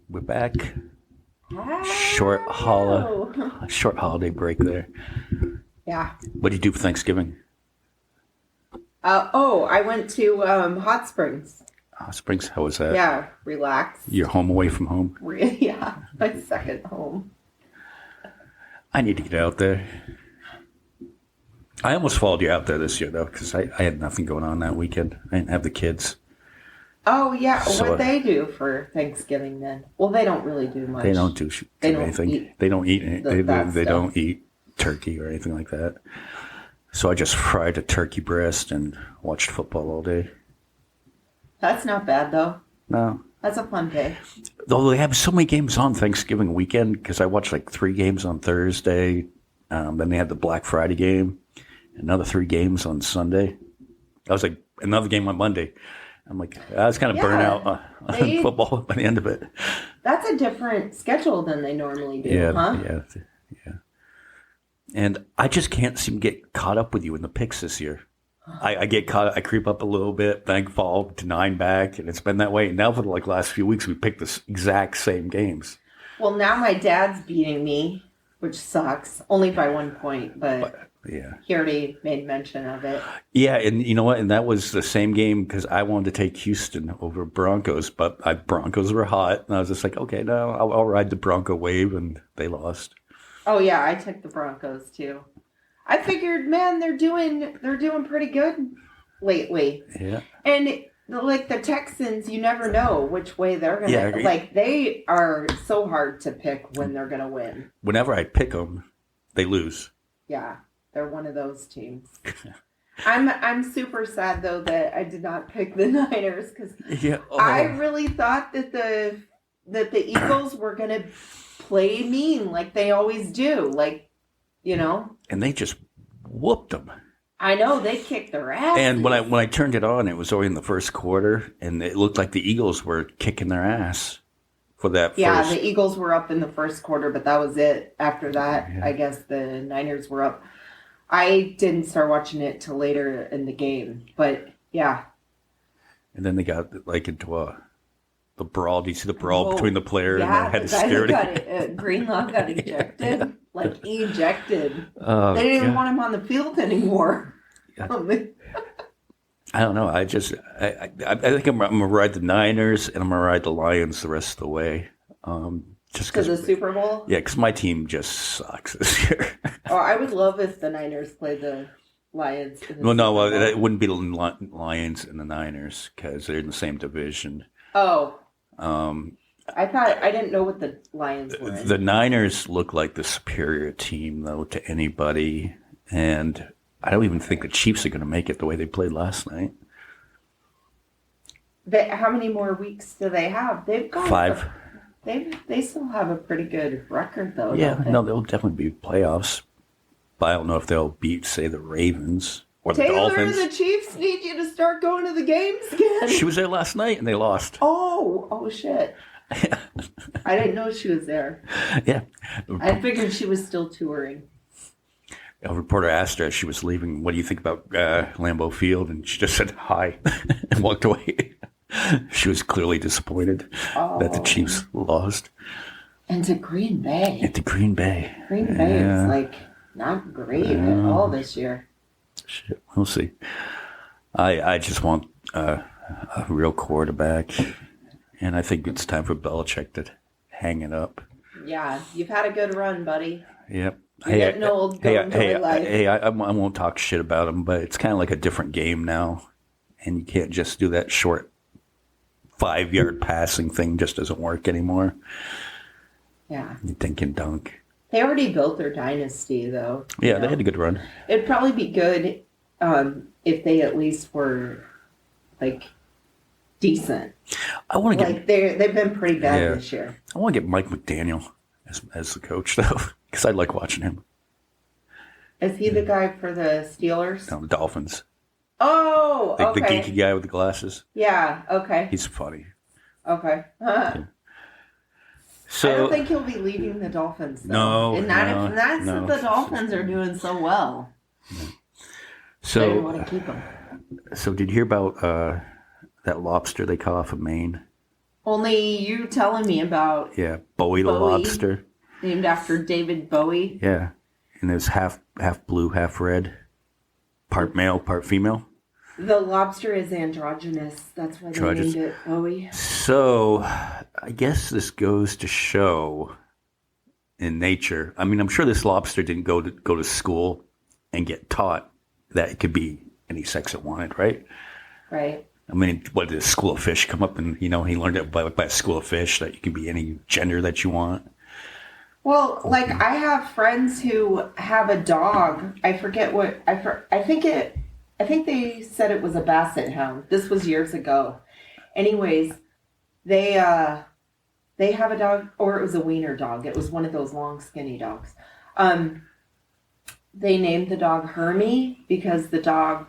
We're back. Short Holiday break there. Yeah. What did you do for Thanksgiving? I went to Hot Springs. Hot Springs, how was that? Yeah, relax. You're home away from home? Yeah, my second home. I need to get out there. I almost followed you out there this year, though, because I had nothing going on that weekend. I didn't have the kids. Oh, yeah. So, what they do for Thanksgiving then? Well, they don't really do much. They don't do anything. They don't eat they don't eat turkey or anything like that. So I just fried a turkey breast and watched football all day. That's not bad, though. No. That's a fun day. Though they have so many games on Thanksgiving weekend, because I watched like 3 games on Thursday. Then they had the Black Friday game. Another 3 games on Sunday. I was like, another game on Monday. I'm like, I was kind of burnt out on football by the end of it. That's a different schedule than they normally do, huh? Yeah. And I just can't seem to get caught up with you in the picks this year. I get caught. I creep up a little bit, then fall to 9 back, and it's been that way. And now for the last few weeks, we picked the exact same games. Well, now my dad's beating me, which sucks, only by 1 point, but yeah, he already made mention of it. Yeah, and you know what? And that was the same game because I wanted to take Houston over Broncos, but Broncos were hot, and I was just like, okay, no, I'll ride the Bronco wave, and they lost. Oh yeah, I took the Broncos too. I figured, man, they're doing pretty good lately. Yeah, and the Texans, you never know which way they're gonna. Yeah, they are so hard to pick when they're gonna win. Whenever I pick them, they lose. Yeah. They're one of those teams. I'm super sad though that I did not pick the Niners because I really thought that the Eagles were gonna play mean like they always do, And they just whooped them. I know, they kicked their ass. And when I turned it on, it was already in the first quarter, and it looked like the Eagles were kicking their ass for that. Yeah, the Eagles were up in the first quarter, but that was it. After that, I guess the Niners were up. I didn't start watching it till later in the game, but yeah. And then they got into the brawl. Do you see the brawl between the player and the head of security? Greenlaw got ejected, ejected. They didn't even want him on the field anymore. Yeah. I don't know. I think I'm gonna ride the Niners and I'm gonna ride the Lions the rest of the way. Just because the Super Bowl? Yeah, because my team just sucks this year. I would love if the Niners played the Lions. It wouldn't be the Lions and the Niners because they're in the same division. Oh. I didn't know what the Lions were in. The Niners look like the superior team, though, to anybody. And I don't even think the Chiefs are going to make it the way they played last night. How many more weeks do they have? They've got 5. They still have a pretty good record, though. Yeah, they'll definitely be playoffs. But I don't know if they'll beat, say, the Ravens or the Dolphins. The Chiefs need you to start going to the games again. She was there last night, and they lost. Oh, shit. I didn't know she was there. Yeah. I figured she was still touring. A reporter asked her as she was leaving, what do you think about Lambeau Field? And she just said, hi, and walked away. She was clearly disappointed that the Chiefs lost. And to Green Bay. Green Bay is not great at all this year. Shit, we'll see. I just want a real quarterback, and I think it's time for Belichick to hang it up. Yeah, you've had a good run, buddy. Yep. You're getting old. I won't talk shit about him, but it's kind of like a different game now, and you can't just do that short 5-yard passing thing. Just doesn't work anymore. Yeah. You think and dunk. They already built their dynasty, though. Yeah, they had a good run. It'd probably be good if they at least were, decent. I want to get... They've been pretty bad this year. I want to get Mike McDaniel as the coach, though, because I like watching him. Is he the guy for the Steelers? No, the Dolphins. Oh, okay. The geeky guy with the glasses. Yeah, okay. He's funny. Okay. Yeah. So, I don't think he'll be leaving the Dolphins, though. No, the Dolphins are doing so well. No. So, they want to keep them. So did you hear about that lobster they caught off of Maine? Only you telling me about Bowie the Lobster. Named after David Bowie. Yeah. And it's half blue, half red. Part male, part female. The lobster is androgynous. That's why they named it Bowie. So, I guess this goes to show in nature. I mean, I'm sure this lobster didn't go to school and get taught that it could be any sex it wanted, right? Right. I mean, what did a school of fish come up and, he learned it by a school of fish that you can be any gender that you want? Well, like I have friends who have a dog. I forget what I think they said it was a basset hound. This was years ago. Anyways, they have a dog, or it was a wiener dog. It was one of those long, skinny dogs. They named the dog Hermie because the dog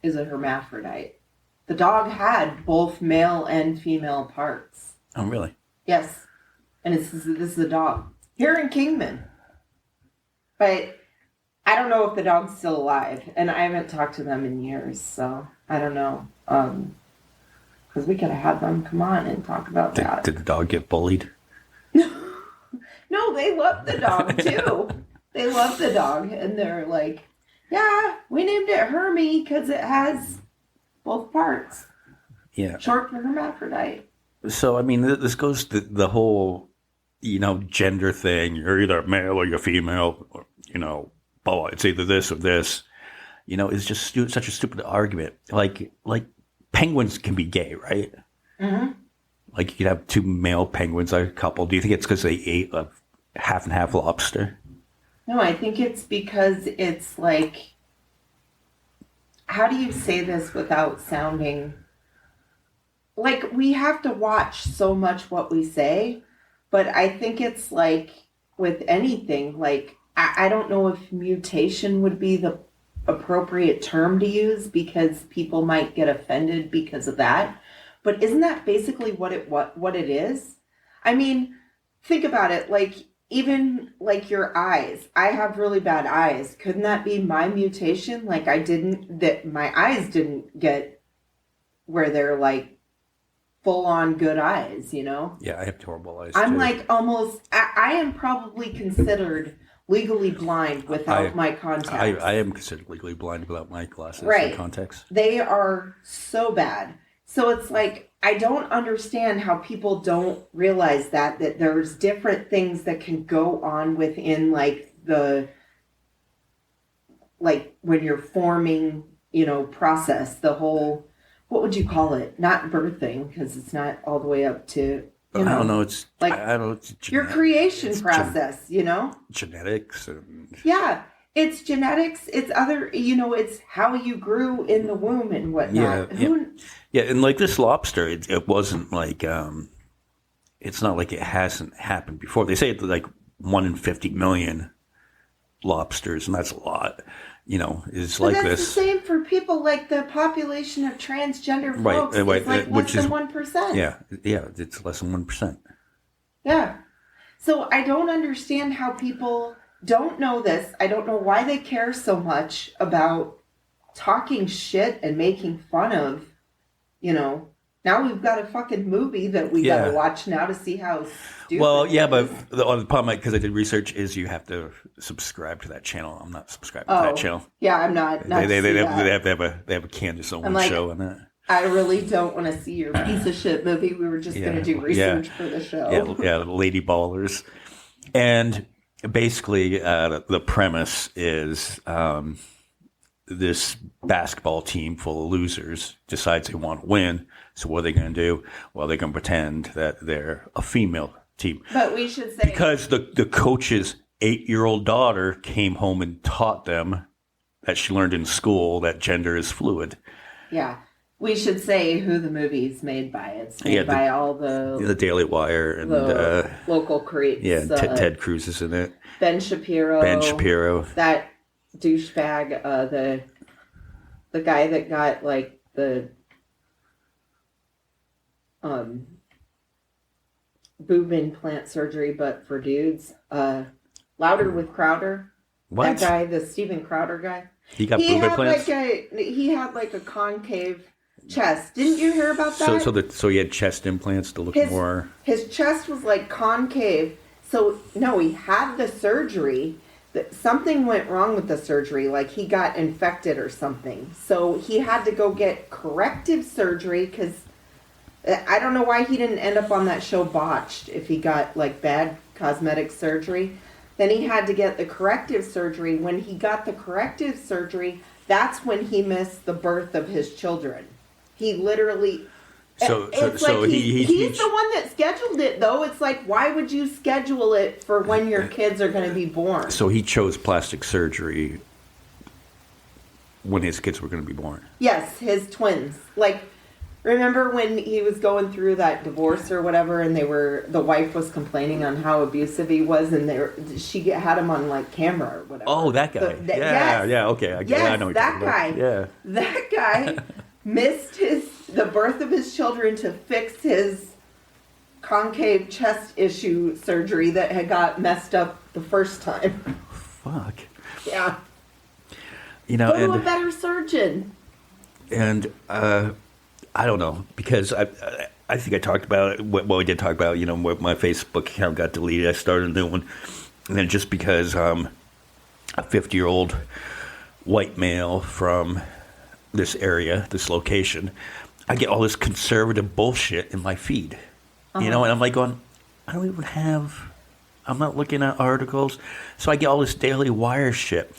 is a hermaphrodite. The dog had both male and female parts. Oh, really? Yes. And this is a dog. Here in Kingman. But I don't know if the dog's still alive. And I haven't talked to them in years, so I don't know. Because we could have had them come on and talk about that. Did the dog get bullied? No, they love the dog, too. They love the dog. And they're like, yeah, we named it Hermie because it has both parts. Yeah. Short for hermaphrodite. So, I mean, this goes to the whole, gender thing. You're either male or you're female, or, blah, it's either this or this. It's just such a stupid argument. Like penguins can be gay, right? Mm-hmm. Like you could have two male penguins, like a couple. Do you think it's because they ate a half and half lobster? No, I think it's because it's like, how do you say this without sounding like we have to watch so much what we say, but I think it's like with anything, like I don't know if mutation would be the appropriate term to use because people might get offended because of that. But isn't that basically what it is? I mean, think about it. Like even like your eyes. I have really bad eyes. Couldn't that be my mutation? Like my eyes didn't get where they're like full on good eyes, Yeah, I have horrible eyes. I'm too. like almost. I am probably considered legally blind without my contacts. I am considered legally blind without my glasses and contacts. They are so bad. So it's like, I don't understand how people don't realize that there's different things that can go on within like when you're forming, process, the whole, what would you call it? Not birthing, because it's not all the way up to, I don't know. It's like I don't know. It's your creation process, genetics. And... Yeah. It's genetics. It's other, it's how you grew in the womb and whatnot. Yeah. And like this lobster, it wasn't like, it's not like it hasn't happened before. They say it's like 1 in 50 million lobsters, and that's a lot, is like this. That's the same for people, like the population of transgender folks is like less than 1%. Yeah, it's less than 1%. Yeah. So I don't understand how people don't know this. I don't know why they care so much about talking shit and making fun of, now we've got a fucking movie that we got to watch now to see how stupid but the problem, because I did research, is you have to subscribe to that channel. I'm not subscribed to that channel. Yeah, I'm not. They have a Candace Owens show on that. I really don't want to see your piece of shit movie. We were just going to do research for the show. Yeah, Lady Ballers. And basically, the premise is this basketball team full of losers decides they want to win. So what are they going to do? Well, they're going to pretend that they're a female team. But we should say... Because the coach's 8-year-old daughter came home and taught them that she learned in school that gender is fluid. Yeah. We should say who the movie's made by. It's made by all the Daily Wire and local creates. Yeah, Ted Cruz is in it. Ben Shapiro. That douchebag, the guy that got like the boob implant surgery, but for dudes. Louder with Crowder. What? That guy, the Steven Crowder guy. He got boob implants? He had like a concave chest. Didn't you hear about that? So he had chest implants to look more. His chest was like concave. So no, he had the surgery. Something went wrong with the surgery, like he got infected or something. So he had to go get corrective surgery because I don't know why he didn't end up on that show Botched if he got like bad cosmetic surgery. Then he had to get the corrective surgery. When he got the corrective surgery, that's when he missed the birth of his children. He literally... he's the one that scheduled it, though. It's like, why would you schedule it for when your kids are going to be born? So he chose plastic surgery when his kids were going to be born. Yes, his twins. Like, remember when he was going through that divorce or whatever, and the wife was complaining on how abusive he was, and she had him on like camera or whatever. Oh, that guy. Okay. I know that guy. Yeah, that guy missed the birth of his children to fix his concave chest issue surgery that had got messed up the first time. Fuck. Yeah. Go to a better surgeon. And I don't know, because I think I talked about it. Well, we did talk about, when my Facebook account got deleted, I started a new one. And then just because a 50-year-old white male from this area, this location, I get all this conservative bullshit in my feed. And I'm like going, I'm not looking at articles. So I get all this Daily Wire shit.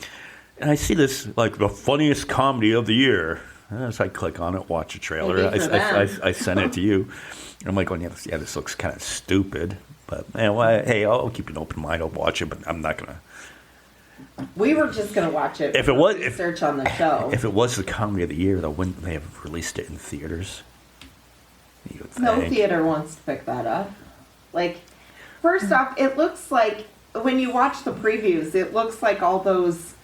And I see this, like, the funniest comedy of the year. So I click on it, watch a trailer. I send it to you. And I'm like, this looks kind of stupid. But, hey, I'll keep an open mind. I'll watch it, but I'm not going to. We were just going to watch it. If it was research on the show. If it was the comedy of the year, though, wouldn't they have released it in theaters? No theater wants to pick that up. Like, first off, it looks like, when you watch the previews, it looks like all those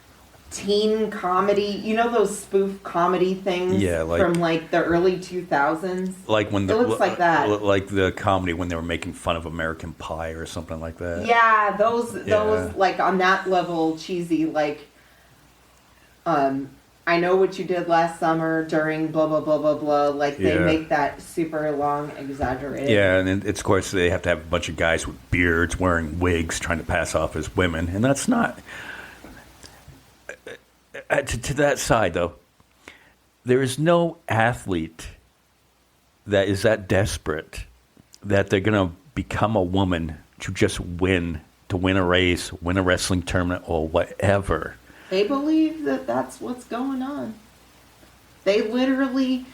teen comedy, those spoof comedy things from like the early 2000s. Like when it looks like that. Like the comedy when they were making fun of American Pie or something like that. Yeah, those like on that level cheesy, like I know what you did last summer during blah blah blah blah blah. Like they make that super long, exaggerated. Yeah, and it's, of course they have to have a bunch of guys with beards wearing wigs trying to pass off as women, and that's not. To that side, though, there is no athlete that is that desperate that they're going to become a woman to just win a race, win a wrestling tournament, or whatever. They believe that that's what's going on. They literally,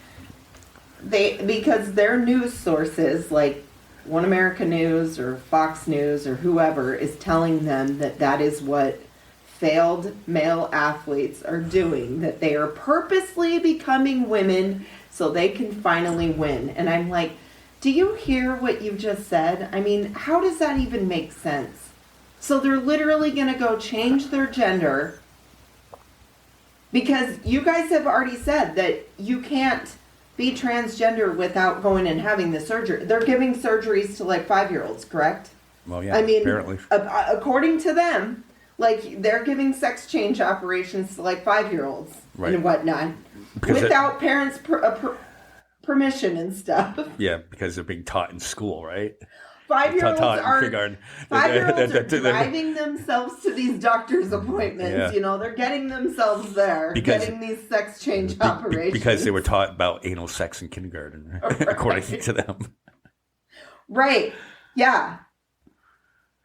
because their news sources, like One America News or Fox News or whoever, is telling them that is what failed male athletes are doing, that they are purposely becoming women so they can finally win. And I'm like, do you hear what you just said? I mean, how does that even make sense? So they're literally going to go change their gender because you guys have already said that you can't be transgender without going and having the surgery. They're giving surgeries to like 5-year-olds, correct? Well, yeah, I mean, apparently. According to them, like, they're giving sex change operations to, like, 5-year-olds and whatnot. Because without parents' permission and stuff. Yeah, because they're being taught in school, right? 5-year-olds are driving themselves to these doctor's appointments. Yeah. They're getting themselves there, getting these sex change operations. Because they were taught about anal sex in kindergarten, right? According to them. Right. Yeah.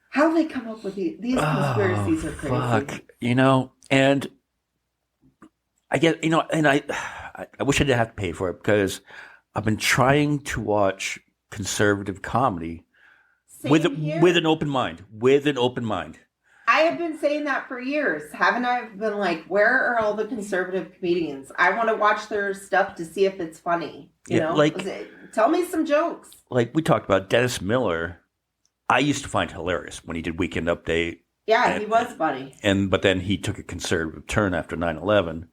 How they come up with these conspiracies are crazy. Fuck. And I get, and I wish I didn't have to pay for it because I've been trying to watch conservative comedy with an open mind. I have been saying that for years. Haven't I been like, where are all the conservative comedians? I want to watch their stuff to see if it's funny. Tell me some jokes. Like we talked about Dennis Miller. I used to find hilarious when he did Weekend Update. Yeah, he was funny. But then he took a conservative turn after 9/11.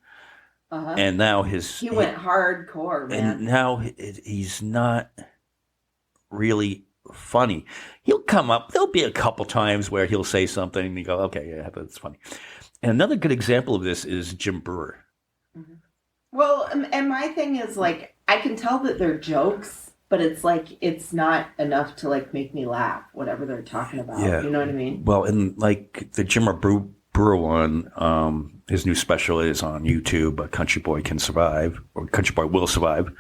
And now he went hardcore, man. And now he's not really funny. He'll come up. There'll be a couple times where he'll say something and you go, okay, yeah, that's funny. And another good example of this is Jim Breuer. Mm-hmm. Well, and my thing is like, I can tell that they're jokes, but it's like, it's not enough to like make me laugh, whatever they're talking about. Yeah. You know what I mean? Well, and like the Jimmer Breuer one, his new special is on YouTube, A Country Boy Can Survive, or Country Boy Will Survive.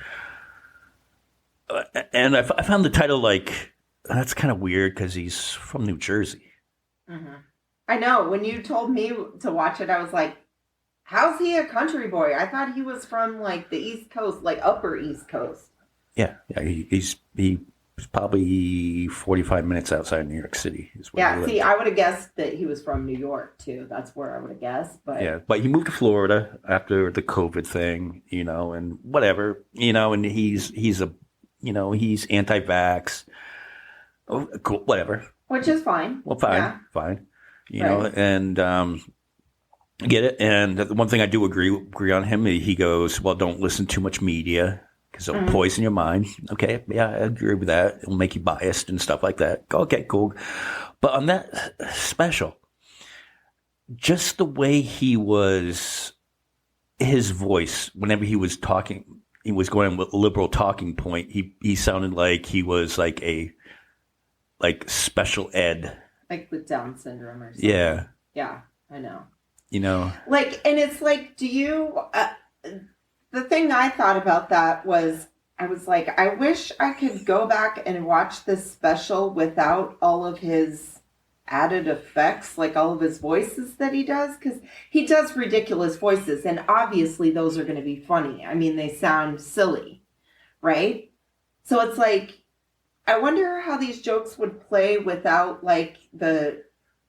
And I found the title like, that's kind of weird because he's from New Jersey. Mm-hmm. I know. When you told me to watch it, I was like, how's he a country boy? I thought he was from like the East Coast, like Upper East Coast. Yeah. He's probably 45 minutes outside New York City. Yeah, see, I would have guessed that he was from New York too. That's where I would have guessed. But yeah, but he moved to Florida after the COVID thing, and whatever, and he's anti-vax. Oh, cool, whatever. Which is fine. Well, fine. And I get it. And the one thing I do agree on him, he goes, well, don't listen to much media because it'll poison your mind. Okay, yeah, I agree with that. It'll make you biased and stuff like that. Okay, cool. But on that special, just the way his voice, whenever he was talking, he was going with a liberal talking point. He sounded like he was like special ed. Like with Down syndrome or something. Yeah. Yeah, I know. Like, and it's like, do you, the thing I thought about that was, I was like, I wish I could go back and watch this special without all of his added effects, like all of his voices that he does, because he does ridiculous voices, and obviously those are going to be funny. I mean, they sound silly, right? So it's like, I wonder how these jokes would play without like the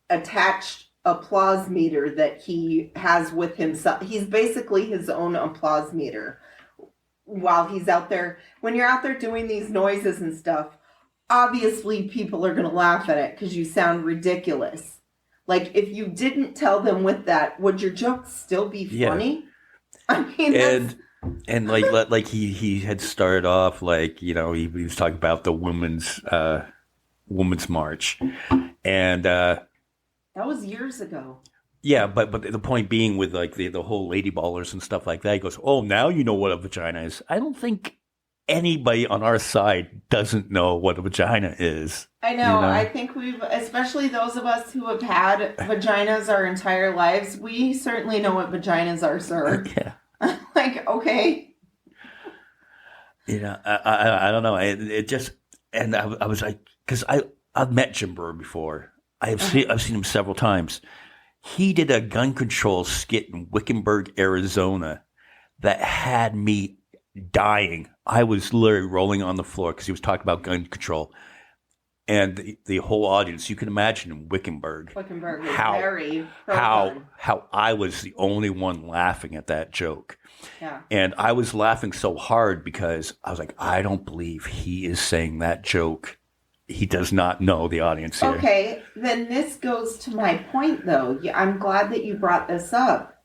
attached applause meter that he has with himself. He's basically his own applause meter while he's out there. When you're out there doing these noises and stuff, obviously people are going to laugh at it because you sound ridiculous. Like if you didn't tell them with that, would your jokes still be funny? I mean, and like he had started off like, he was talking about the women's march, and that was years ago. Yeah, but the point being with like the whole lady ballers and stuff like that, he goes, oh, now you know what a vagina is. I don't think anybody on our side doesn't know what a vagina is. I know. I think especially those of us who have had vaginas our entire lives, we certainly know what vaginas are, sir. Yeah. Like, okay. I don't know. It just, and I was like, because I've met Jim Breuer before. I've seen him several times. He did a gun control skit in Wickenburg, Arizona that had me dying. I was literally rolling on the floor because he was talking about gun control. And the whole audience, you can imagine in Wickenburg is very pro-gun. How I was the only one laughing at that joke. Yeah. And I was laughing so hard because I was like, I don't believe he is saying that joke. He does not know the audience here. Okay, then this goes to my point, though. I'm glad that you brought this up.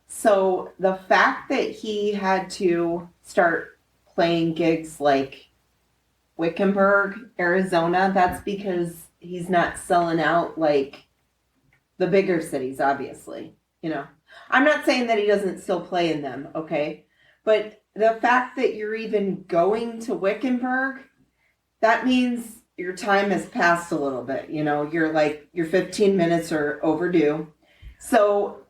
So the fact that he had to start playing gigs like Wickenburg, Arizona, that's because he's not selling out like the bigger cities, obviously. I'm not saying that he doesn't still play in them, okay? But the fact that you're even going to Wickenburg, that means your time has passed a little bit. Your 15 minutes are overdue. So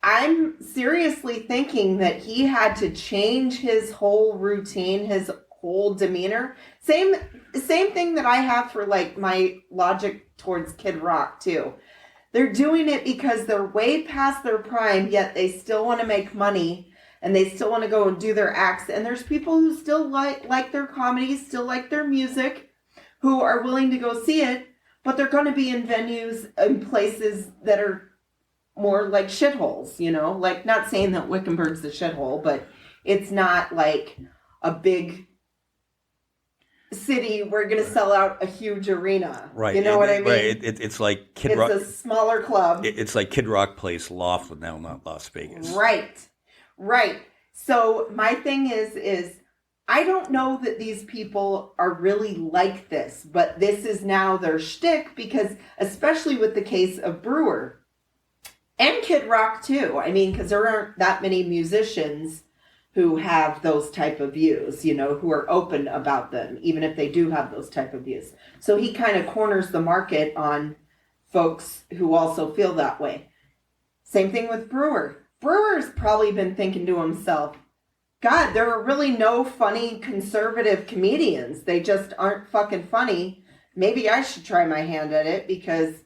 I'm seriously thinking that he had to change his whole routine, his whole demeanor. Same thing that I have for like my logic towards Kid Rock too. They're doing it because they're way past their prime, yet they still want to make money and they still want to go and do their acts. And there's people who still like their comedy, still like their music, who are willing to go see it, but they're going to be in venues and places that are more like shitholes, like not saying that Wickenburg's a shithole, but it's not like a big city. We're going to sell out a huge arena. Right. You know what I mean? Right. It's like Kid Rock. It's a smaller club. It's like Kid Rock plays Laughlin now, not Las Vegas. Right. So my thing is I don't know that these people are really like this, but this is now their shtick because, especially with the case of Breuer and Kid Rock too. I mean, because there aren't that many musicians who have those type of views, you know, who are open about them, even if they do have those type of views. So he kind of corners the market on folks who also feel that way. Same thing with Breuer. Brewer's probably been thinking to himself, God, there are really no funny conservative comedians. They just aren't fucking funny. Maybe I should try my hand at it because,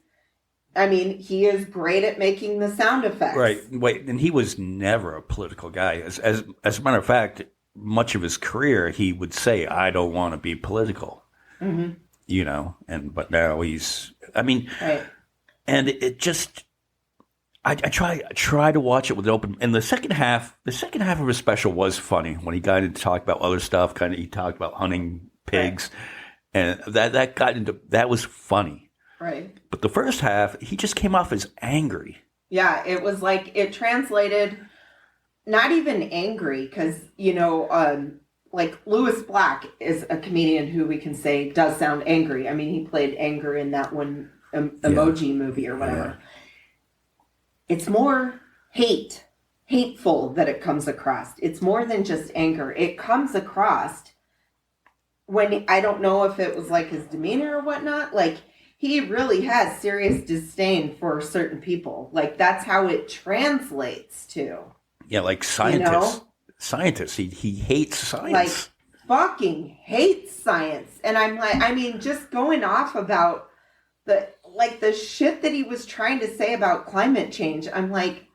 I mean, he is great at making the sound effects. Right. Wait, and he was never a political guy. As a matter of fact, much of his career, he would say, I don't want to be political. Mm-hmm. You know, but now he's, I mean, right. And it just, I try to watch it with an open, and the second half of his special was funny when he got into talk about other stuff. Kind of, he talked about hunting pigs, right. And that was funny. Right. But the first half, he just came off as angry. Yeah, it was like, it translated, not even angry, because, you know, like Lewis Black is a comedian who we can say does sound angry. I mean, he played anger in that one emoji movie or whatever. Yeah. It's more hateful that it comes across. It's more than just anger. It comes across when, I don't know if it was like his demeanor or whatnot, like he really has serious disdain for certain people. Like that's how it translates to. Yeah, like scientists. You know? Scientists. He hates science. Like fucking hates science. And I'm like, I mean, just going off about the shit that he was trying to say about climate change. I'm like,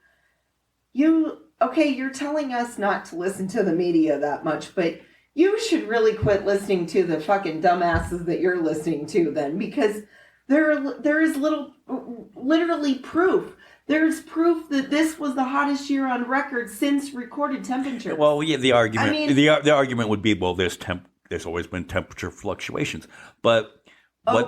you're telling us not to listen to the media that much, but you should really quit listening to the fucking dumbasses that you're listening to then, because there is literally proof. There's proof that this was the hottest year on record since recorded temperatures. Well, yeah, the argument, I mean, the argument would be, well, there's always been temperature fluctuations, but how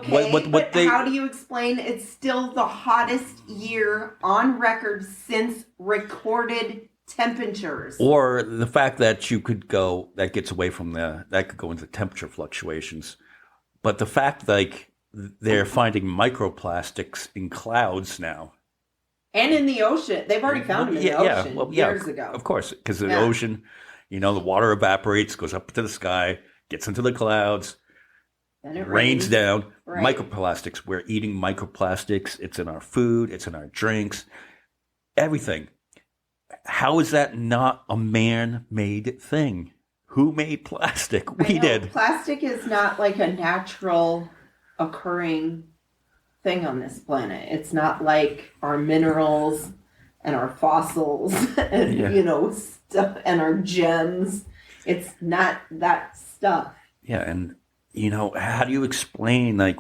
do you explain it's still the hottest year on record since recorded temperatures? Or the fact that you could go, that gets away from that could go into temperature fluctuations. But the fact, like, they're finding microplastics in clouds now. And in the ocean. They've already found them in the ocean years ago. Of course, because the ocean, you know, the water evaporates, goes up to the sky, gets into the clouds. Then it rains down. Right. Microplastics. We're eating microplastics. It's in our food. It's in our drinks. Everything. How is that not a man-made thing? Who made plastic? We did. Plastic is not like a natural occurring thing on this planet. It's not like our minerals and our fossils and, you know, stuff and our gems. It's not that stuff. Yeah, and you know, how do you explain, like,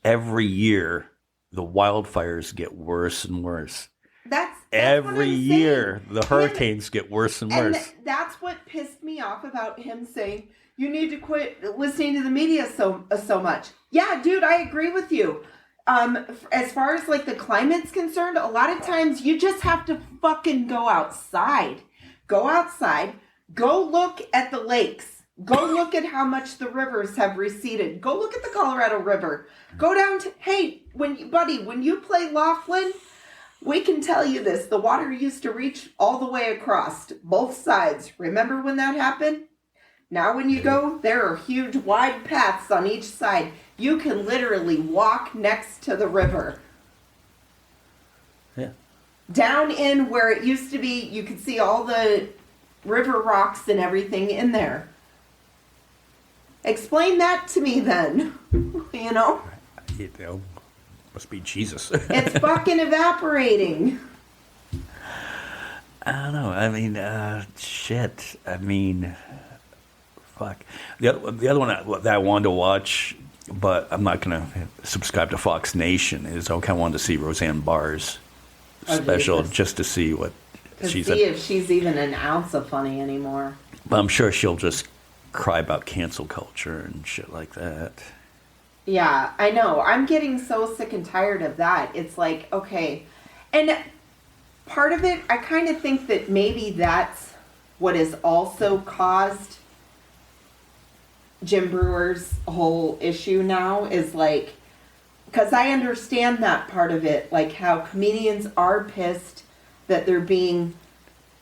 every year the wildfires get worse and worse? That's every year the hurricanes get worse and worse. And that's what pissed me off about him saying, you need to quit listening to the media so much. Yeah, dude, I agree with you. As far as like the climate's concerned, a lot of times you just have to fucking go outside. Go outside. Go look at the lakes. Go look at how much the rivers have receded. Go look at the Colorado River. Go down to, hey, when you play Laughlin, we can tell you this. The water used to reach all the way across both sides. Remember when that happened? Now when you go, there are huge wide paths on each side. You can literally walk next to the river. Yeah. Down in where it used to be, you could see all the river rocks and everything in there. Explain that to me then, you know? Must be Jesus. It's fucking evaporating. I don't know. I mean, shit. I mean, fuck. The other one that I wanted to watch, but I'm not going to subscribe to Fox Nation, is I wanted to see Roseanne Barr's special just to see what she's... see if she's even an ounce of funny anymore. But I'm sure she'll just cry about cancel culture and shit like that. Yeah, I know. I'm getting so sick and tired of that. It's like, okay. And part of it, I kind of think that maybe that's what has also caused Jim Breuer's whole issue now, is like, because I understand that part of it, like how comedians are pissed that they're being,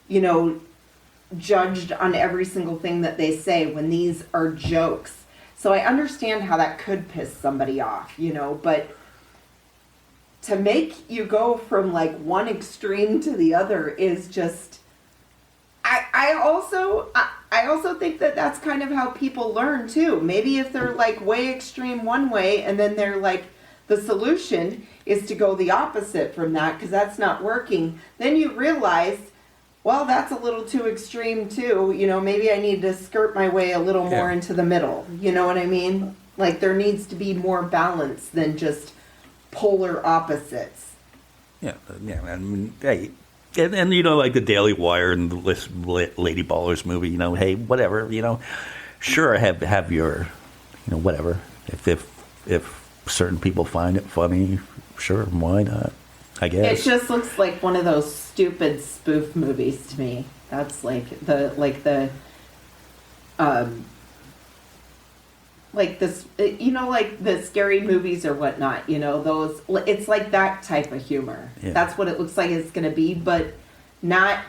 you know, judged on every single thing that they say when these are jokes. So I understand how that could piss somebody off, but to make you go from like one extreme to the other is just, I also think that that's kind of how people learn too. Maybe if they're like way extreme one way and then they're like, the solution is to go the opposite from that because that's not working, then you realize, well, that's a little too extreme too. Maybe I need to skirt my way a little more into the middle. You know what I mean? Like there needs to be more balance than just polar opposites. Yeah. I mean, hey, and like the Daily Wire and the Lady Ballers movie. Hey, whatever. Sure, have your, whatever. If certain people find it funny, sure, why not? I guess it just looks like one of those stupid spoof movies to me. That's like the scary movies or whatnot. Those. It's like that type of humor. Yeah. That's what it looks like it's going to be, but not.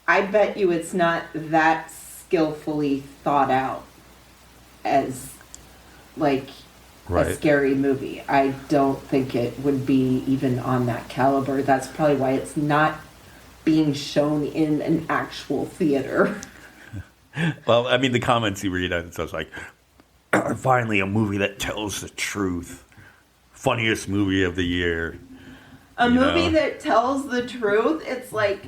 I bet you it's not that skillfully thought out as like. Right. A scary movie. I don't think it would be even on that caliber. That's probably why it's not being shown in an actual theater. Well, I mean, the comments you read, it says like, finally a movie that tells the truth. Funniest movie of the year. A movie that tells the truth? It's like,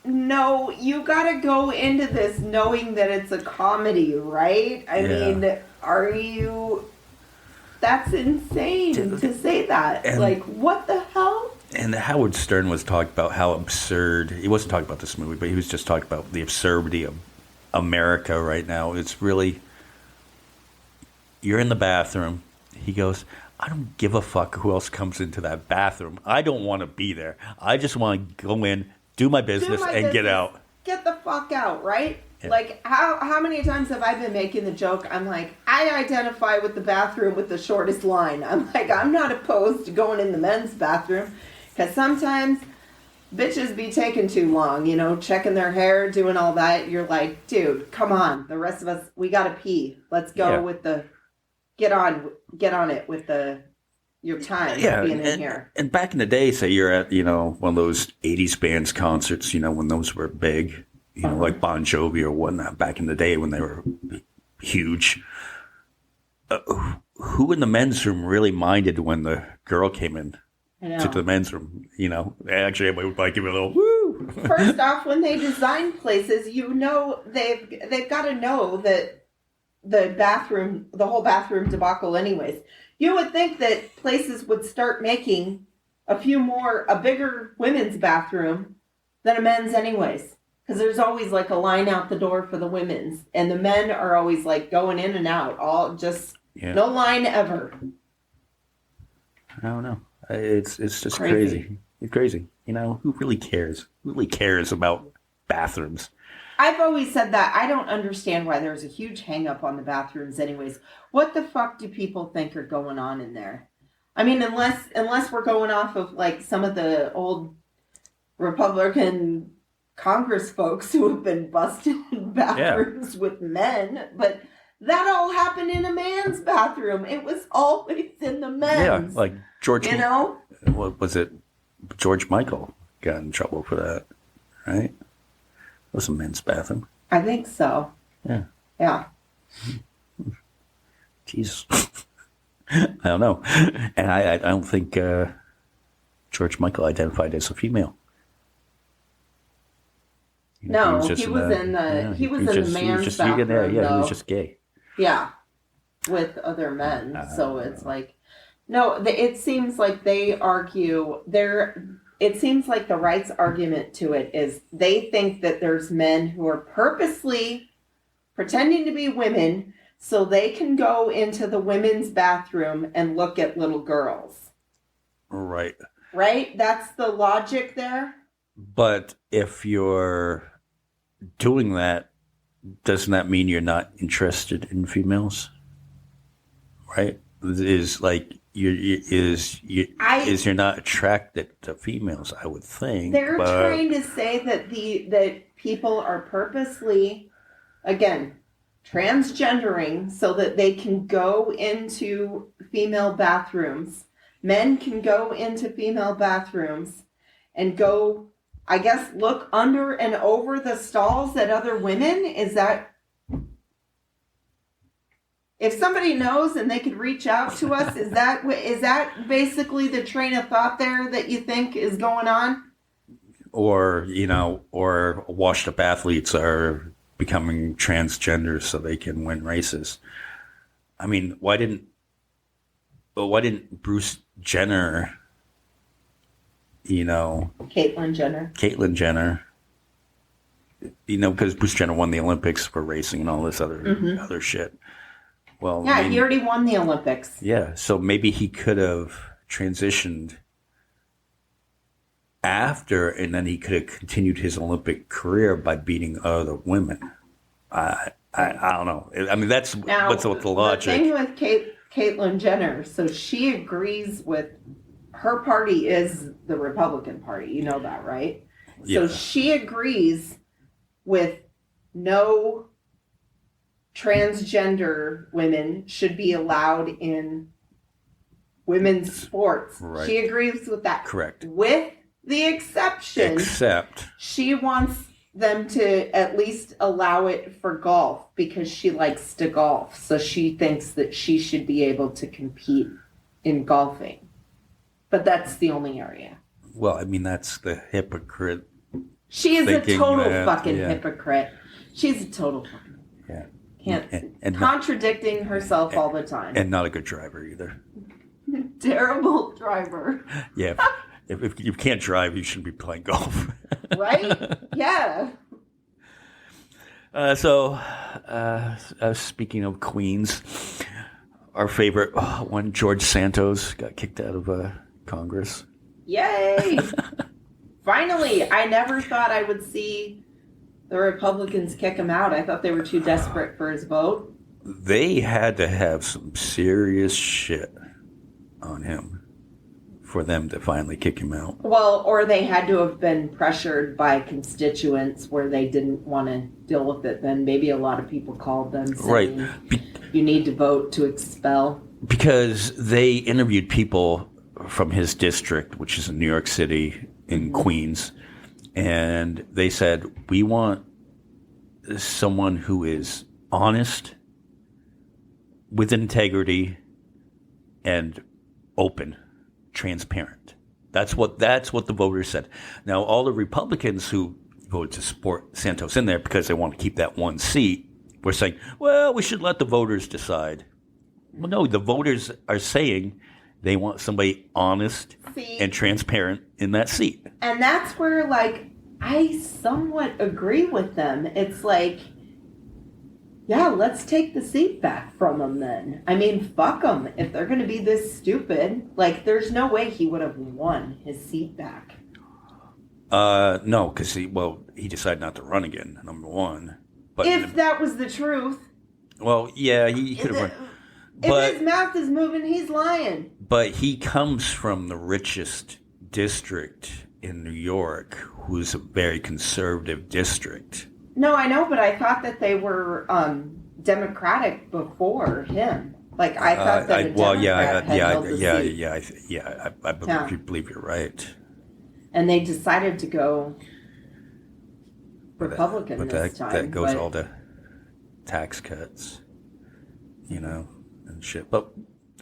no, you gotta go into this knowing that it's a comedy, right? I mean, are you... That's insane to say that. And, like, what the hell? And Howard Stern was talking about how absurd... He wasn't talking about this movie, but he was just talking about the absurdity of America right now. It's really... You're in the bathroom. He goes, I don't give a fuck who else comes into that bathroom. I don't want to be there. I just want to go in, do my business, and get out. Get the fuck out, right? Yeah. Like, how many times have I been making the joke? I'm like, I identify with the bathroom with the shortest line. I'm like, I'm not opposed to going in the men's bathroom. Because sometimes bitches be taking too long, checking their hair, doing all that. You're like, dude, come on. The rest of us, we got to pee. Let's go with the, get on it with your time being in here. And back in the day, say you're at, one of those 80s bands concerts, when those were big. Like Bon Jovi or whatnot, back in the day when they were huge. Who in the men's room really minded when the girl came in to the men's room? Actually, everybody would like give it a little woo. First off, when they design places, they've got to know that the whole bathroom debacle anyways. You would think that places would start making a bigger women's bathroom than a men's anyways. Because there's always like a line out the door for the women's. And the men are always like going in and out. No line ever. I don't know. It's just crazy. It's crazy. Who really cares? Who really cares about bathrooms? I've always said that. I don't understand why there's a huge hang up on the bathrooms anyways. What the fuck do people think are going on in there? I mean, unless we're going off of like some of the old Republican Congress folks who have been busted in bathrooms with men, but that all happened in a man's bathroom. It was always in the men's. Yeah, like George. What was it? George Michael got in trouble for that, right? It was a men's bathroom. I think so. Yeah. Yeah. Jeez. I don't know, and I don't think George Michael identified as a female. No, he was in the man's bathroom. He was just gay. Yeah, with other men. So it's like, no, it seems like they argue it seems like the right's argument to it is they think that there's men who are purposely pretending to be women so they can go into the women's bathroom and look at little girls. Right. Right? That's the logic there. But if you're doing that, doesn't that mean you're not interested in females? Right? Is like you're not attracted to females? I would think they're trying to say that people are purposely, again, transgendering so that they can go into female bathrooms. Men can go into female bathrooms and go, I guess, look under and over the stalls at other women. Is that... If somebody knows and they could reach out to us, is that basically the train of thought there that you think is going on? Or, or washed up athletes are becoming transgenders so they can win races. I mean, why didn't Bruce Jenner, Caitlyn Jenner, because Bruce Jenner won the Olympics for racing and all this other shit. Well, yeah, he already won the Olympics. Yeah, so maybe he could have transitioned after, and then he could have continued his Olympic career by beating other women. I don't know. I mean, that's what's the logic. The thing with Caitlyn Jenner, so she agrees with, her party is the Republican Party. You know that, right? Yeah. So she agrees with no transgender women should be allowed in women's sports. Right. She agrees with that. Correct. With the exception, she wants them to at least allow it for golf because she likes to golf. So she thinks that she should be able to compete in golfing. But that's the only and well, I mean, that's the hypocrite. She is a total fucking hypocrite. She's a total fucking and contradicting herself all the time. And not a good driver either. Terrible driver. Yeah. If you can't drive, you shouldn't be playing golf. Right? Yeah. Speaking of queens, our favorite one, George Santos, got kicked out of Congress. Yay! Finally, I never thought I would see the Republicans kick him out. I thought they were too desperate for his vote. They had to have some serious shit on him for them to finally kick him out. Well, or they had to have been pressured by constituents where they didn't want to deal with it. Then maybe a lot of people called them saying, you need to vote to expel. Because they interviewed people from his district, which is in New York City, in Queens, and they said, we want someone who is honest, with integrity, and open, transparent. That's what the voters said. Now, all the Republicans who voted to support Santos in there because they want to keep that one seat were saying, well, we should let the voters decide. Well, no, the voters are saying they want somebody honest and transparent in that seat. And that's where, I somewhat agree with them. It's like, yeah, let's take the seat back from them then. I mean, fuck them. If they're going to be this stupid, there's no way he would have won his seat back. No, because he decided not to run again, number one. But if that was the truth. Well, yeah, he could have run. If his mouth is moving, he's lying. But he comes from the richest district in New York, who's a very conservative district. No, I know, but I thought that they were Democratic before him. I thought that a Democrat had held the seat. I believe you're right. And they decided to go Republican this time. That goes all to tax cuts, and shit. But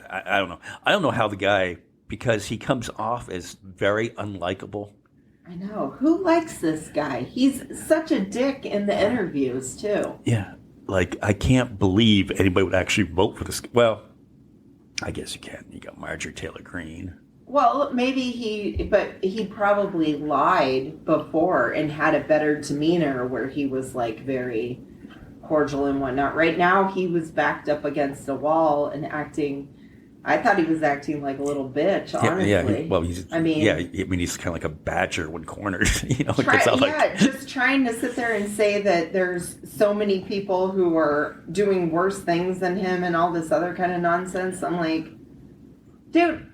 I don't know. I don't know how the guy, because he comes off as very unlikable. I know. Who likes this guy? He's such a dick in the interviews, too. Yeah. I can't believe anybody would actually vote for this. Well, I guess you can. You got Marjorie Taylor Greene. Well, maybe he probably lied before and had a better demeanor where he was very cordial and whatnot. Right now, he was backed up against a wall and I thought he was acting like a little bitch, honestly. He's kind of like a badger when cornered. Just trying to sit there and say that there's so many people who are doing worse things than him and all this other kind of nonsense. I'm like, dude,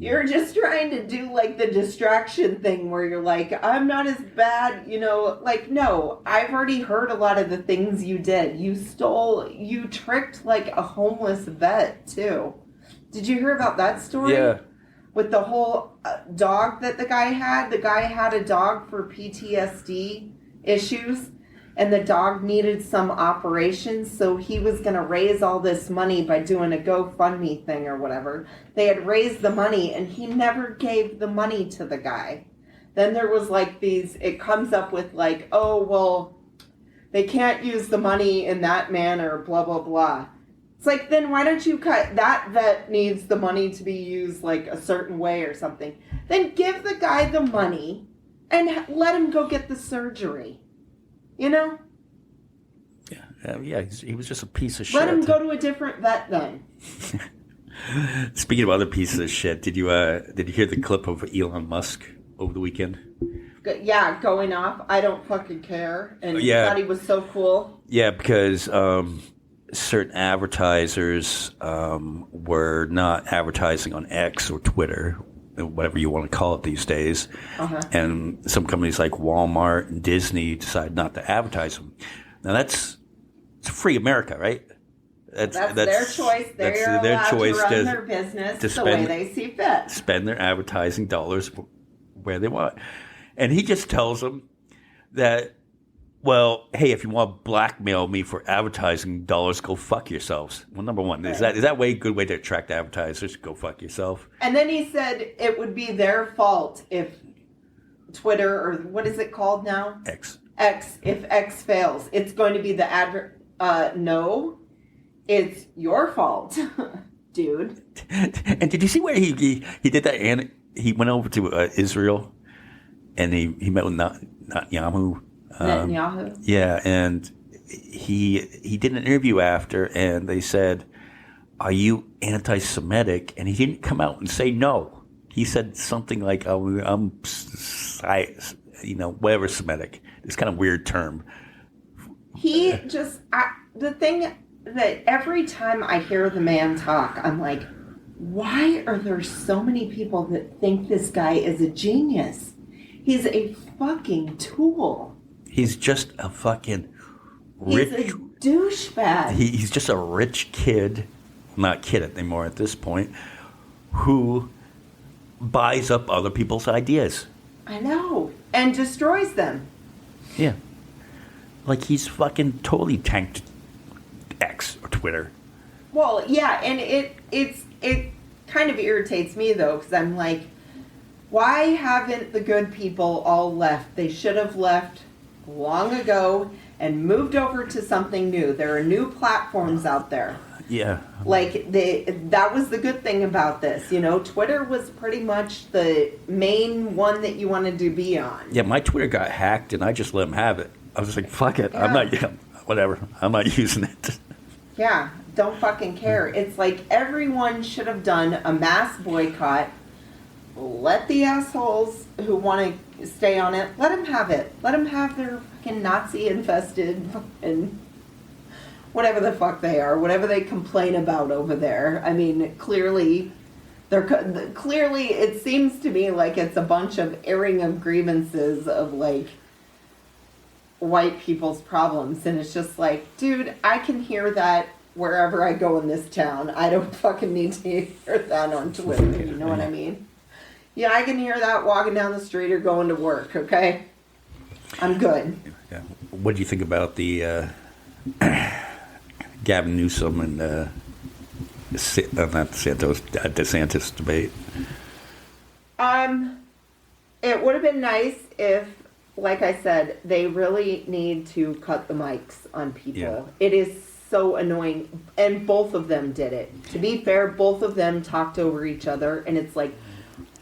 You're just trying to do like the distraction thing where you're like, I'm not as bad, like, no, I've already heard a lot of the things you did. You tricked like a homeless vet too. Did you hear about that story? Yeah. With the whole dog that the guy had. The guy had a dog for PTSD issues. And the dog needed some operation, so he was going to raise all this money by doing a GoFundMe thing or whatever. They had raised the money, and he never gave the money to the guy. Then there was like it comes up with like, oh, well, they can't use the money in that manner, blah, blah, blah. It's like, then why don't you that vet needs the money to be used like a certain way or something. Then give the guy the money and let him go get the surgery. Yeah, he was just a piece of shit. Let him go to a different vet then. Speaking of other pieces of shit, did you hear the clip of Elon Musk over the weekend? Yeah, going off. I don't fucking care. And he thought he was so cool. Yeah, because certain advertisers were not advertising on X or Twitter, whatever you want to call it these days. And some companies like Walmart and Disney decided not to advertise them. Now it's free America, right? That's their choice. They're allowed to run their business the way they see fit. Spend their advertising dollars where they want. And he just tells them that, well, hey, if you want to blackmail me for advertising dollars, go fuck yourselves. Well, number one, is that a good way to attract advertisers? Go fuck yourself. And then he said it would be their fault if Twitter, or what is it called now? X. If X fails. It's going to be the no, it's your fault, dude. And did you see where he did that? And he went over to Israel, and he met with Netanyahu. Netanyahu. Yeah, and he did an interview after, and they said, "Are you anti-Semitic?" And he didn't come out and say no. He said something like, "Oh, I'm, whatever Semitic." This kind of weird term. He just the thing that every time I hear the man talk, I'm like, why are there so many people that think this guy is a genius? He's a fucking tool. He's just a fucking rich... He's a douchebag. He's just a rich kid, not kid anymore at this point, who buys up other people's ideas. I know. And destroys them. Yeah. Like he's fucking totally tanked X or Twitter. Well, yeah, and it kind of irritates me though, because I'm like, why haven't the good people all left? They should have left long ago and moved over to something new. There are new platforms out there. Yeah. Like that was the good thing about this. Twitter was pretty much the main one that you wanted to be on. Yeah, my Twitter got hacked and I just let him have it. I was just like, fuck it. Yeah. I'm not, whatever. I'm not using it. Yeah, don't fucking care. It's like everyone should have done a mass boycott. Let the assholes who want to stay on it, let them have it. Let them have their fucking Nazi-infested and whatever the fuck they are, whatever they complain about over there. I mean, clearly it seems to me like it's a bunch of airing of grievances of like white people's problems, and it's just like, dude, I can hear that wherever I go in this town. I don't fucking need to hear that on Twitter. You know what I mean? Yeah, I can hear that walking down the street or going to work. Okay, I'm good. Yeah. What do you think about the Gavin Newsom and DeSantis debate? It would have been nice if, like I said, they really need to cut the mics on people. Yeah. It is so annoying, and both of them did it. To be fair, both of them talked over each other, and it's like,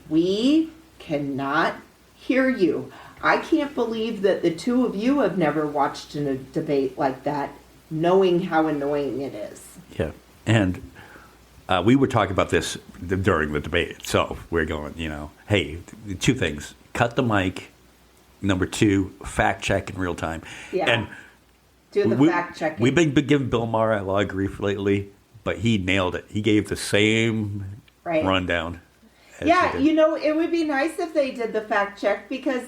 we cannot hear you. I can't believe that the two of you have never watched a debate like that, knowing how annoying it is. Yeah, and we were talking about this during the debate itself. We're going, hey, two things. Cut the mic. Number two, fact check in real time. Yeah, and do the fact checking. We've been giving Bill Maher a lot of grief lately, but he nailed it. He gave the same rundown Yeah, it would be nice if they did the fact check because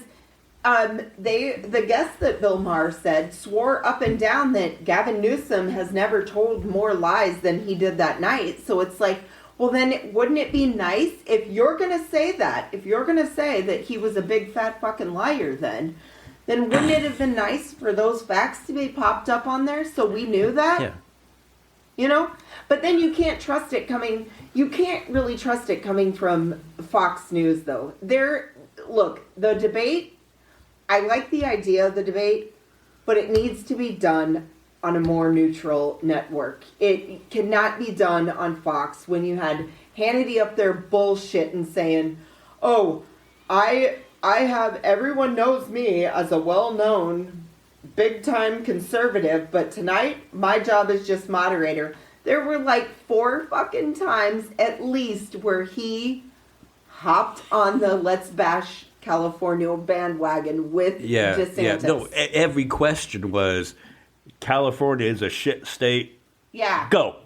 the guest that Bill Maher said swore up and down that Gavin Newsom has never told more lies than he did that night. So it's like, well, then wouldn't it be nice if you're going to say that, if you're going to say that he was a big fat fucking liar then wouldn't it have been nice for those facts to be popped up on there so we knew that? Yeah. But then you can't really trust it coming from Fox News though. Look, the debate, I like the idea of the debate, but it needs to be done on a more neutral network. It cannot be done on Fox when you had Hannity up there bullshit and saying, oh, I have, everyone knows me as a well-known big-time conservative, but tonight my job is just moderator. There were like 4 fucking times at least where he hopped on the let's bash California bandwagon with DeSantis. Yeah, no, every question was, California is a shit state. Yeah. Go.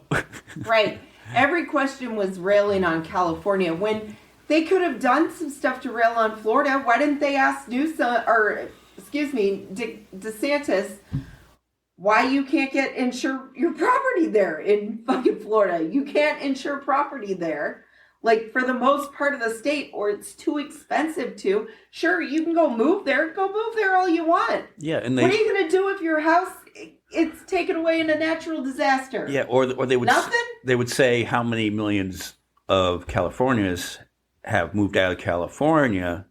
Right. Every question was railing on California when they could have done some stuff to rail on Florida. Why didn't they ask DeSantis why you can't insure your property there in fucking Florida? You can't insure property there. Like, for the most part of the state, or it's too expensive to. Sure, you can go move there. Go move there all you want. Yeah, and what are you going to do if your house it's taken away in a natural disaster? Yeah, or they would nothing. They would say how many millions of Californians have moved out of California.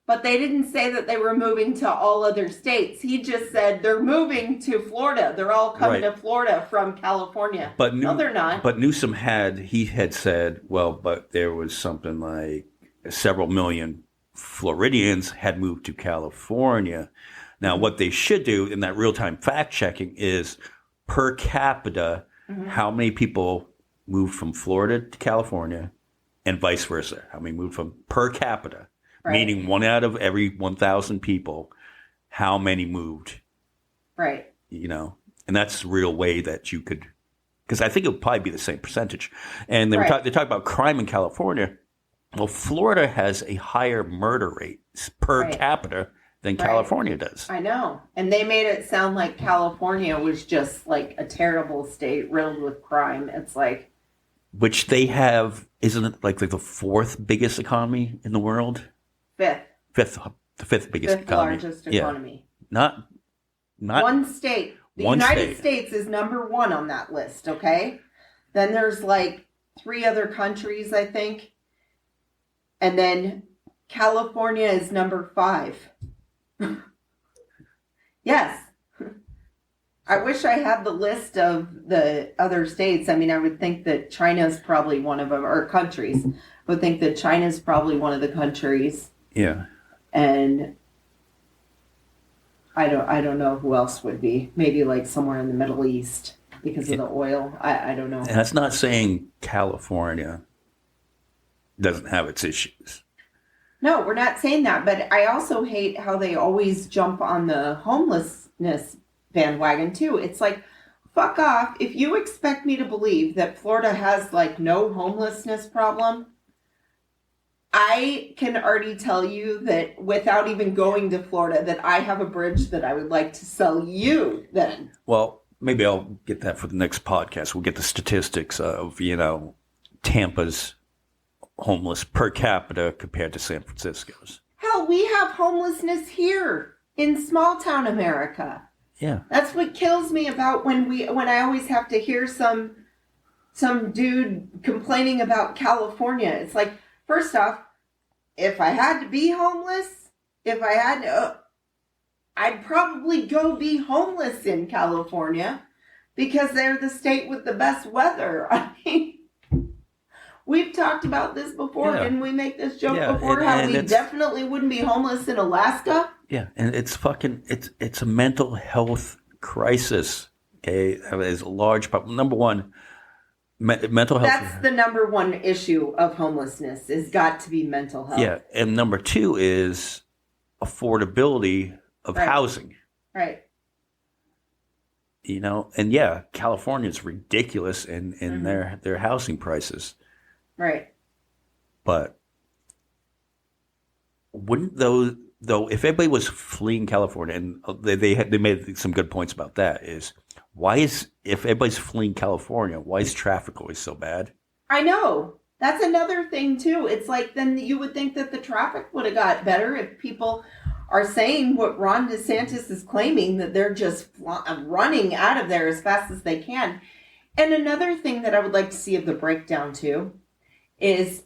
But they didn't say that they were moving to all other states. He just said they're moving to Florida. They're all coming to Florida from California. But no, they're not. But Newsom had said, well, but there was something like several million Floridians had moved to California. Now, what they should do in that real-time fact-checking is per capita, how many people moved from Florida to California and vice versa. How many moved from per capita. Right. Meaning 1 out of every 1,000 people, how many moved? Right. And that's the real way that you could, because I think it would probably be the same percentage. And they talk about crime in California. Well, Florida has a higher murder rate per capita than California does. I know. And they made it sound like California was just like a terrible state riddled with crime. It's like. Which they have, isn't it like the 4th biggest economy in the world? The 5th biggest economy. Largest economy. Not one state. The United States is number 1 on that list, okay? Then there's like 3 other countries, I think. And then California is number 5. Yes. I wish I had the list of the other states. I mean, I would think that China's probably one of them, or countries. I would think that China's probably one of the countries. Yeah. And I don't know who else would be. Maybe like somewhere in the Middle East because of the oil. I don't know. And that's not saying California doesn't have its issues. No, we're not saying that. But I also hate how they always jump on the homelessness bandwagon too. It's like, fuck off. If you expect me to believe that Florida has like no homelessness problem, I can already tell you that without even going to Florida, that I have a bridge that I would like to sell you then. Well, maybe I'll get that for the next podcast. We'll get the statistics of, Tampa's homeless per capita compared to San Francisco's. Hell, we have homelessness here in small town America. Yeah. That's what kills me about when I always have to hear some dude complaining about California. It's like, first off, if I had to be homeless, I'd probably go be homeless in California because they're the state with the best weather. I mean, we've talked about this before. Yeah. Didn't we make this joke before? How we definitely wouldn't be homeless in Alaska? Yeah, and it's a mental health crisis. Okay, it's a large problem. Number one, mental health. That's the number 1 issue of homelessness. Is got to be mental health. Yeah, and number 2 is affordability of housing. Right. And California is ridiculous in their housing prices. Right. But wouldn't those though? If everybody was fleeing California, and they made some good points about that, is why is if everybody's fleeing California, why is traffic always so bad? I know. That's another thing too. It's like then you would think that the traffic would have got better if people are saying what Ron DeSantis is claiming, that they're just running out of there as fast as they can. And another thing that I would like to see of the breakdown too is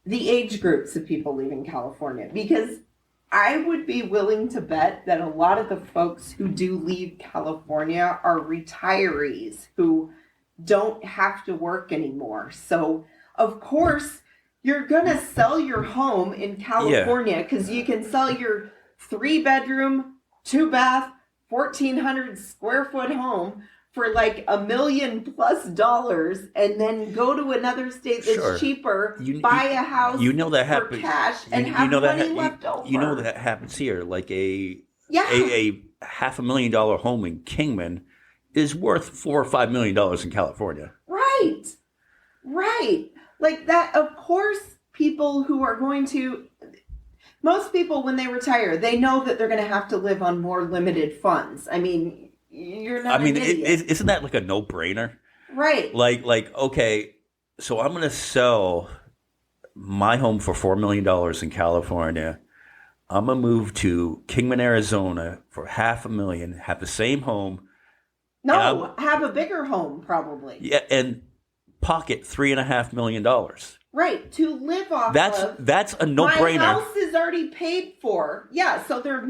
the age groups of people leaving California, because I would be willing to bet that a lot of the folks who do leave California are retirees who don't have to work anymore. So, of course, you're going to sell your home in California because you can sell your 3-bedroom, 2-bath, 1,400 square foot home for like $1 million+ and then go to another state that's cheaper, buy a house for cash and have money left over. You know that happens here. Like a $500,000 home in Kingman is worth $4 or $5 million in California. Right. Like that, of course, people who are going to, most people when they retire, they know that they're going to have to live on more limited funds. I mean, you're not an idiot. Isn't that like a no-brainer? Right. Like okay, so I'm going to sell my home for $4 million in California. I'm going to move to Kingman, Arizona for $500,000, have the same home. No, have a bigger home, probably. Yeah, and pocket $3.5 million. Right, to live off That's a no-brainer. My house is already paid for. Yeah, so their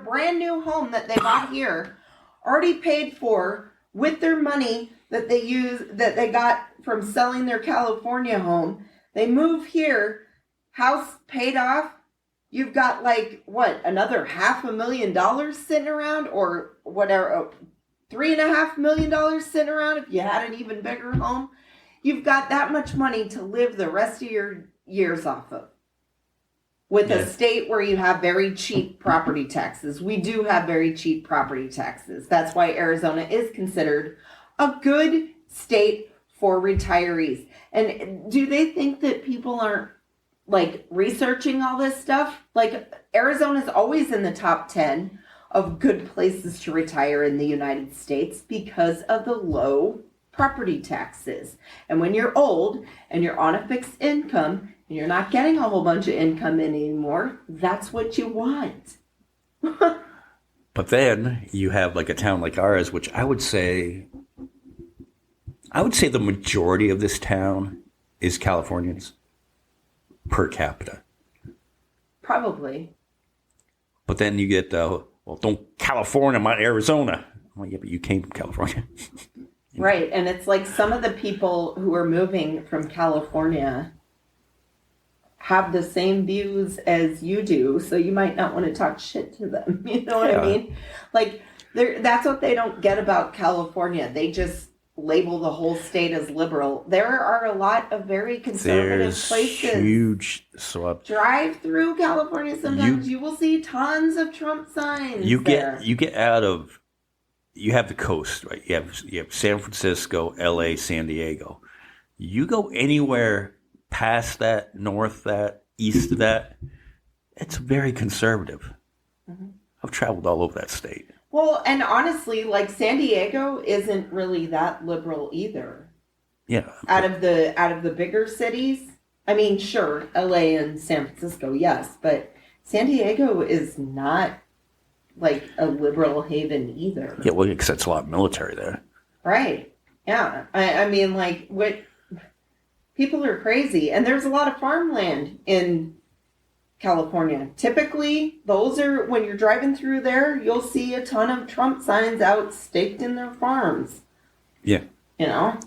brand new home that they bought here, already paid for with their money that they got from selling their California home. They move here, house paid off. You've got like another $500,000 sitting around, or whatever. $3.5 million sitting around if you had an even bigger home. You've got that much money to live the rest of your years off of. With a state where you have very cheap property taxes. We do have very cheap property taxes. That's why Arizona is considered a good state for retirees. And do they think that people aren't like researching all this stuff? Like Arizona's always in the top 10 of good places to retire in the United States because of the low property taxes. And when you're old and you're on a fixed income and you're not getting a whole bunch of income anymore, that's what you want. But then you have like a town like ours, which I would say the majority of this town is Californians per capita. Probably. But then you get don't California, my Arizona. Well, yeah, but you came from California. Right, and it's like some of the people who are moving from California have the same views as you do, so you might not want to talk shit to them. You know what I mean? Like, that's what they don't get about California. They just label the whole state as liberal. There are a lot of very conservative places. Huge. Drive through California sometimes. You will see tons of Trump signs. You get out of. You have the coast, right? You have San Francisco, LA, San Diego. You go anywhere past that, north that, east of that, it's very conservative. Mm-hmm. I've traveled all over that state. Well, and honestly, like San Diego isn't really that liberal either. Yeah. Out of the bigger cities, I mean, sure, LA and San Francisco, yes, but San Diego is not like a liberal haven either. Yeah, well, because that's a lot of military there. Right. Yeah. I mean, like, what people are crazy. And there's a lot of farmland in California. Typically, those are, when you're driving through there, you'll see a ton of Trump signs out staked in their farms. Yeah. You know?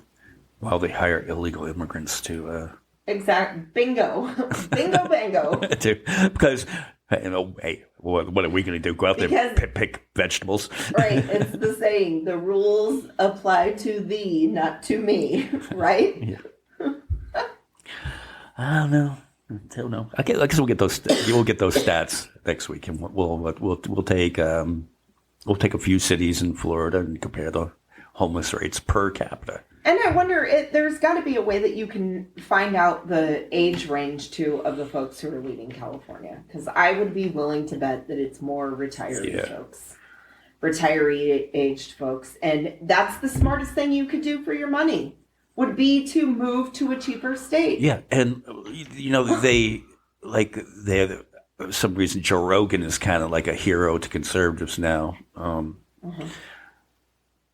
Well, they hire illegal immigrants to... Bingo. Bingo bango. Because... hey, what are we going to do? Go out there and pick vegetables? Right. It's the saying, the rules apply to thee, not to me. Right? Yeah. I don't know. I guess we'll get those. We'll get those stats next week, and we'll take a few cities in Florida and compare the homeless rates per capita. And I wonder, there's got to be a way that you can find out the age range, too, of the folks who are leaving California. Because I would be willing to bet that it's more folks. Retiree-aged folks. And that's the smartest thing you could do for your money, would be to move to a cheaper state. Yeah, and, they have some reason Joe Rogan is kind of like a hero to conservatives now.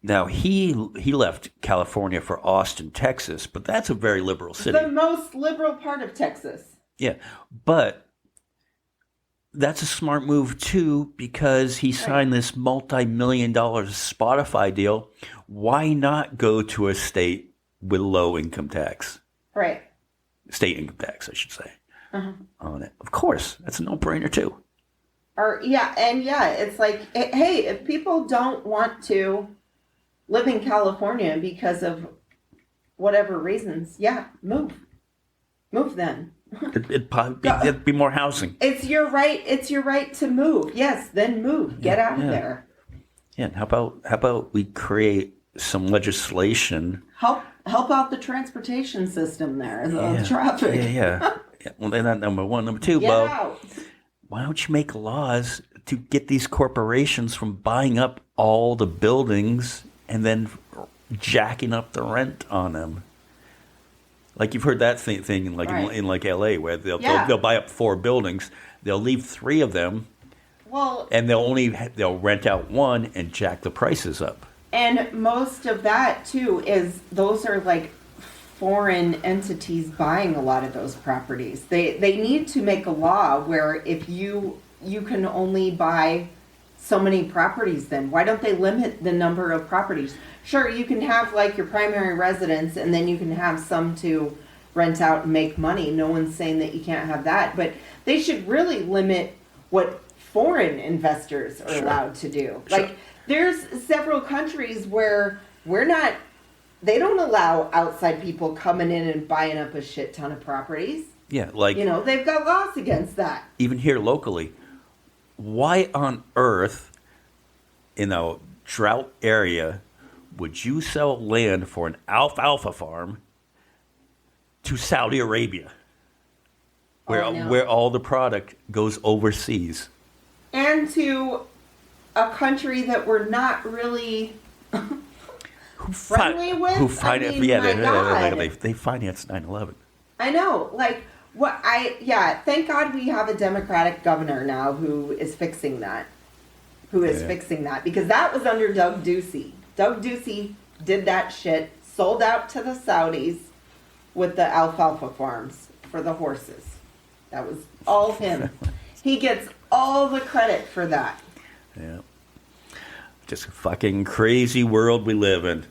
Now, he left California for Austin, Texas, but that's a very liberal city. The most liberal part of Texas. Yeah, but that's a smart move, too, because he signed this multi-million-dollar Spotify deal. Why not go to a state with low income tax? Right. State income tax, I should say, on it. Of course, that's a no-brainer, too. It's like, hey, if people don't want to live in California because of whatever reasons, move then. It'd be more housing. It's your right to move. Yes, then move. Get out of there. Yeah, and how about we create some legislation? Help out the transportation system there, the traffic. Yeah. Well, they're not number one. Number two, why don't you make laws to get these corporations from buying up all the buildings and then jacking up the rent on them? Like you've heard that thing in LA, where they'll buy up 4 buildings, they'll leave 3 of them, and they'll rent out 1 and jack the prices up. And most of that too is those are like foreign entities buying a lot of those properties. They need to make a law where if you can only buy so many properties, then why don't they limit the number of properties? Sure, you can have like your primary residence and then you can have some to rent out and make money. No one's saying that you can't have that, but they should really limit what foreign investors are allowed to do. Sure. Like there's several countries where they don't allow outside people coming in and buying up a shit ton of properties. Yeah, like they've got laws against that. Even here locally, why on earth in a drought area would you sell land for an alfalfa farm to Saudi Arabia, where all the product goes overseas? And to a country that we're not really friendly with? They financed 9/11. I know. Like, thank God we have a Democratic governor now who is fixing that. Fixing that. Because that was under Doug Ducey. Doug Ducey did that shit, sold out to the Saudis with the alfalfa farms for the horses. That was all him. He gets all the credit for that. Yeah. Just a fucking crazy world we live in.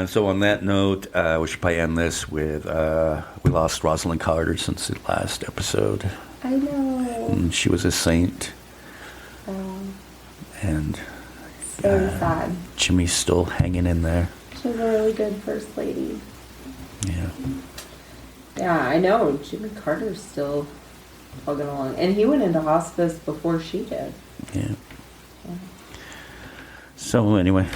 So on that note, we should probably end this with, we lost Roselyn Carter since the last episode. I know. And she was a saint. And very sad. Jimmy's still hanging in there. She was a really good first lady. Yeah. Yeah, I know. Jimmy Carter's still plugging along. And he went into hospice before she did. Yeah. So anyway,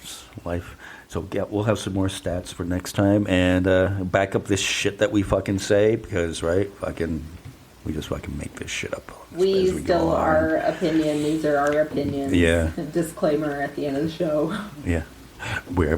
it's life. So we'll have some more stats for next time and back up this shit that we fucking say because we just fucking make this shit up. We still our opinion. These are our opinions. Yeah. Disclaimer at the end of the show. Yeah. We're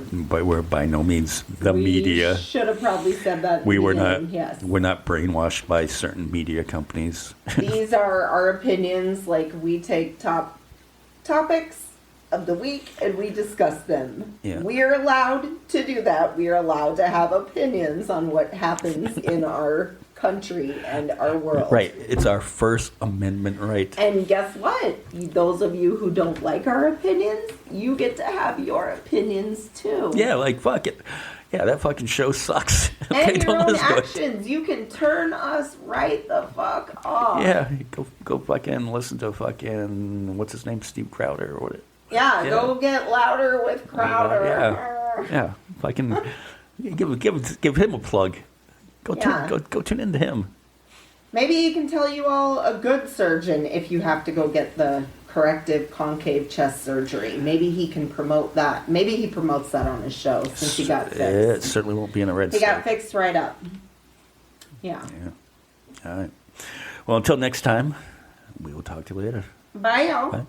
by no means the media. Should have probably said that. We're not brainwashed by certain media companies. These are our opinions. Like we take topics of the week and we discuss them. Yeah. We are allowed to do that. We are allowed to have opinions on what happens in our country and our world. Right. It's our First Amendment right. And guess what? Those of you who don't like our opinions, you get to have your opinions too. Yeah, like fuck it. Yeah, that fucking show sucks. And your own actions. You can turn us right the fuck off. Yeah, go fucking listen to fucking what's his name, Steve Crowder or what? Yeah, go get louder with Crowder. Yeah. Fucking give him a plug. Go tune into him. Maybe he can tell you all a good surgeon if you have to go get the corrective concave chest surgery. Maybe he can promote that. Maybe he promotes that on his show since he got fixed. It certainly won't be in a red He state. got fixed right up. Yeah. All right. Well, until next time, we will talk to you later. Bye, y'all. Bye.